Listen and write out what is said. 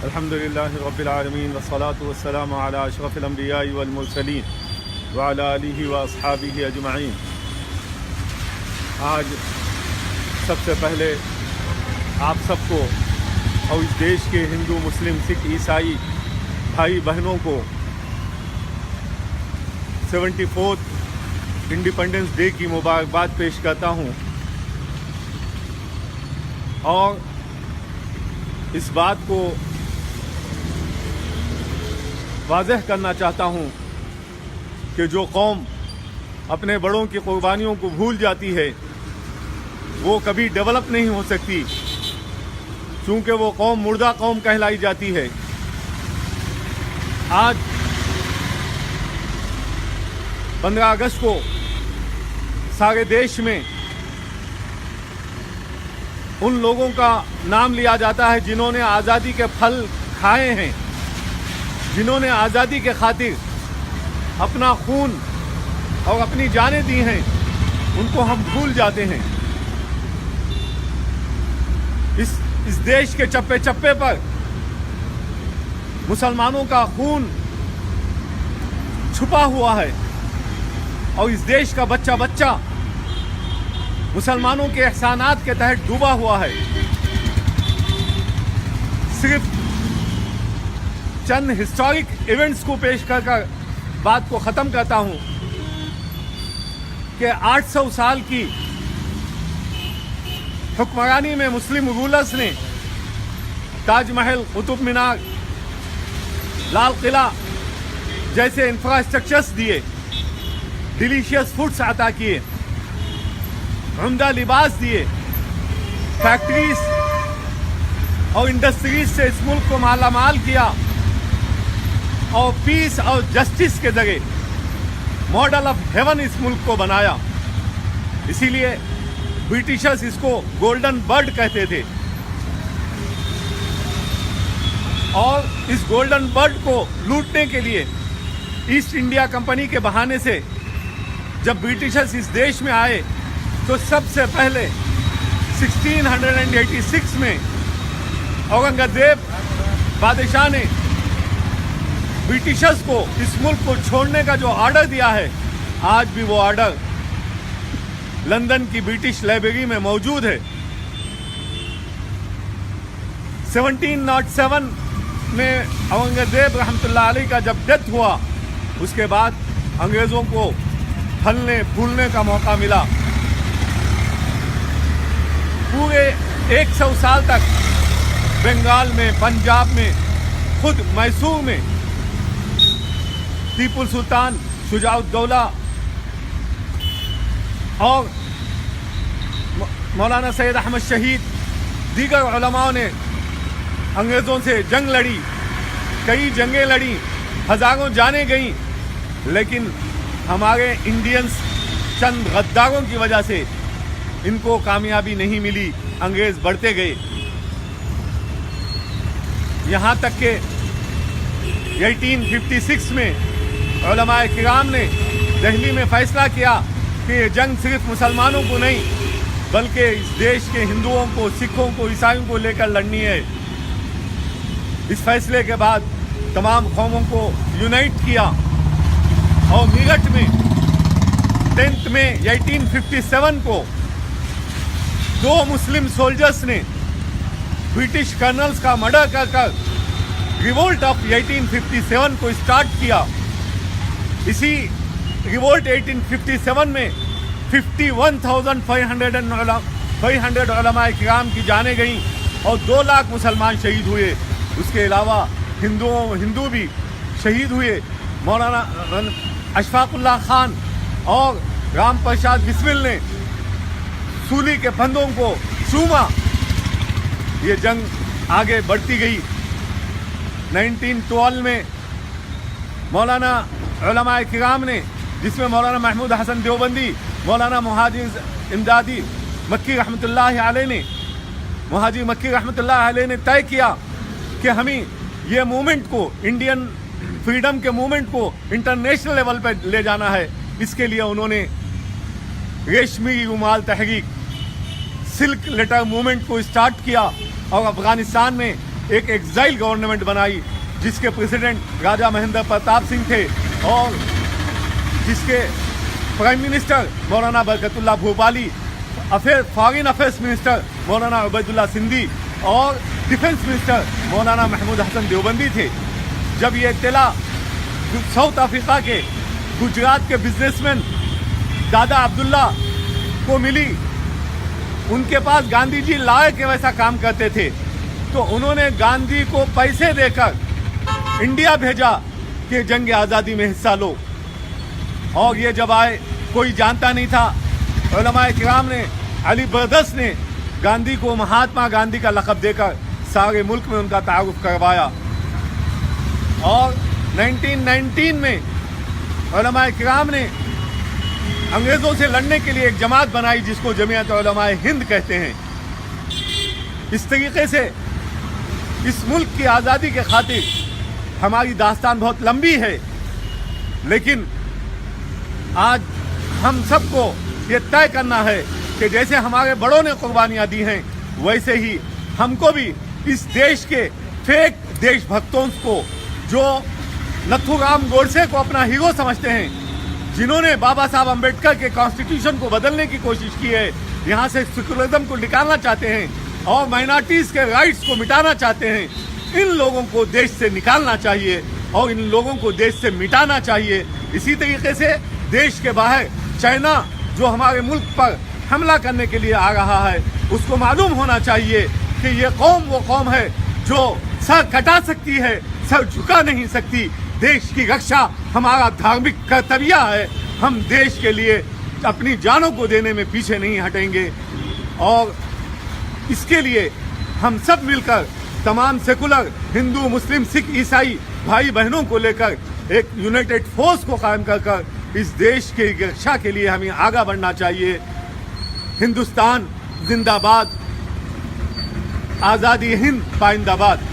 अल्हम्दुलिल्लाहि रब्बिल आलमीन वस्सलातु वस्सलामु अला अशरफिल अंबियाइ वल मुरसलीन व अला आलिहि व अस्हाबिहि अजमईन। आज सबसे पहले आप सबको और इस देश के हिंदू, मुस्लिम, सिख, ईसाई भाई बहनों को 74th इंडिपेंडेंस डे की मुबारकबाद पेश करता हूँ और इस बात को वाज़ेह करना चाहता हूँ कि जो कौम अपने बड़ों की कुर्बानियों को भूल जाती है वो कभी डेवलप नहीं हो सकती, क्योंकि वो कौम मुर्दा कौम कहलाई जाती है। आज 15 अगस्त को सारे देश में उन लोगों का नाम लिया जाता है जिन्होंने आज़ादी के फल खाए हैं, जिन्होंने आज़ादी के खातिर अपना खून और अपनी जानें दी हैं। उनको हम भूल जाते हैं। इस देश के चप्पे चप्पे पर मुसलमानों का खून छुपा हुआ है और इस देश का बच्चा बच्चा मुसलमानों के एहसानात के तहत डूबा हुआ है। सिर्फ चंद हिस्टोरिक इवेंट्स को पेश कर बात को ख़त्म करता हूं कि 800 साल की हुक्मरानी में मुस्लिम रूलर्स ने ताजमहल, कुतुब मीनार, लाल किला जैसे इंफ्रास्ट्रक्चर्स दिए, डिलीशियस फूड्स अता किए, उम्दा लिबास दिए, फैक्ट्रीज और इंडस्ट्रीज से इस मुल्क को मालामाल किया और पीस और जस्टिस के जरिए मॉडल ऑफ हेवन इस मुल्क को बनाया। इसीलिए ब्रिटिशर्स इसको गोल्डन बर्ड कहते थे और इस गोल्डन बर्ड को लूटने के लिए ईस्ट इंडिया कंपनी के बहाने से जब ब्रिटिशर्स इस देश में आए तो सबसे पहले 1686 में औरंगजेब बादशाह ने ब्रिटिशर्स को इस मुल्क को छोड़ने का जो ऑर्डर दिया है, आज भी वो ऑर्डर लंदन की ब्रिटिश लाइब्रेरी में मौजूद है। 1707 में औरंगजेब रहमतुल्लाह अलैह का जब डेथ हुआ, उसके बाद अंग्रेज़ों को फलने फूलने का मौका मिला। पूरे 100 साल तक बंगाल में, पंजाब में, खुद मैसूर में टीपू सुल्तान, शुजाउद्दौला और मौलाना सैयद अहमद शहीद, दीगर उलमाओं ने अंग्रेज़ों से जंग लड़ी, कई जंगें लड़ी, हज़ारों जानें गईं, लेकिन हमारे इंडियंस चंद गद्दारों की वजह से इनको कामयाबी नहीं मिली। अंग्रेज़ बढ़ते गए, यहाँ तक के 1856 में उलमाए किराम ने दिल्ली में फैसला किया कि ये जंग सिर्फ मुसलमानों को नहीं बल्कि इस देश के हिंदुओं को, सिखों को, ईसाइयों को लेकर लड़नी है। इस फैसले के बाद तमाम कौमों को यूनाइट किया और मेरठ में 10 मई 1857 को 2 मुस्लिम सोल्जर्स ने ब्रिटिश कर्नल्स का मर्डर कर रिवोल्ट ऑफ 1857 को स्टार्ट किया। इसी रिवोल्ट 1857 में 51,500 उलमाए किराम की जानें गईं और 2 लाख मुसलमान शहीद हुए। उसके अलावा हिंदू भी शहीद हुए। मौलाना अशफाकुल्लाह खान और राम प्रसाद बिस्मिल ने सूली के फंदों को चूमा। ये जंग आगे बढ़ती गई। 1912 में मौलाना उलमाए किराम ने, जिसमें मौलाना महमूद हसन देवबंदी, मौलाना मुहाजिर इमदादी मक्की रहमतुल्लाह अलैह ने, मुहाजिर मक्की रहमतुल्लाह अलैह ने तय किया कि हमें ये मूवमेंट को, इंडियन फ्रीडम के मूवमेंट को इंटरनेशनल लेवल पर ले जाना है। इसके लिए उन्होंने रेशमी रुमाल तहरीक, सिल्क लेटर मूवमेंट को स्टार्ट किया और अफगानिस्तान में एक एग्जाइल गवर्नमेंट बनाई जिसके प्रेसिडेंट राजा महेंद्र प्रताप सिंह थे और जिसके प्राइम मिनिस्टर मौलाना Barkatullah Bhopali, foreign affairs minister मौलाना उबैदुल्लाह सिंधी और डिफेंस मिनिस्टर मौलाना महमूद हसन देवबंदी थे। जब ये इत्तला साउथ अफ्रीका के गुजरात के बिजनेसमैन दादा अब्दुल्ला को मिली, उनके पास गांधी जी लाए के वैसा काम करते थे, तो उन्होंने गांधी को पैसे देकर इंडिया भेजा कि जंग आज़ादी में हिस्सा लो। और ये जब आए कोई जानता नहीं था। उलमाए किराम ने, अली ब्रदर्स ने गांधी को महात्मा गांधी का लक़ब देकर सारे मुल्क में उनका तारुफ करवाया। और 1919 में उलमाए किराम ने अंग्रेज़ों से लड़ने के लिए एक जमात बनाई जिसको जमीयत उलमाए हिंद कहते हैं। इस तरीके से इस मुल्क की आज़ादी के खातिर हमारी दास्तान बहुत लंबी है, लेकिन आज हम सबको ये तय करना है कि जैसे हमारे बड़ों ने कुर्बानियाँ दी हैं, वैसे ही हमको भी इस देश के फेक देशभक्तों को, जो नथुराम गोडसे को अपना हीरो समझते हैं, जिन्होंने बाबा साहब अम्बेडकर के कॉन्स्टिट्यूशन को बदलने की कोशिश की है, यहाँ से सेकुलरिज्म को निकालना चाहते हैं और माइनॉरिटीज़ के राइट्स को मिटाना चाहते हैं, इन लोगों को देश से निकालना चाहिए और इन लोगों को देश से मिटाना चाहिए। इसी तरीके से देश के बाहर चाइना जो हमारे मुल्क पर हमला करने के लिए आ रहा है, उसको मालूम होना चाहिए कि ये कौम वो कौम है जो सर कटा सकती है, सर झुका नहीं सकती। देश की रक्षा हमारा धार्मिक कर्तव्य है। हम देश के लिए अपनी जानों को देने में पीछे नहीं हटेंगे और इसके लिए हम सब मिलकर तमाम सेकुलर हिंदू, मुस्लिम, सिख, ईसाई भाई बहनों को लेकर एक यूनाइटेड फोर्स को कायम कर इस देश की रक्षा के लिए हमें आगे बढ़ना चाहिए। हिंदुस्तान जिंदाबाद, आज़ादी हिंद पाइंदाबाद।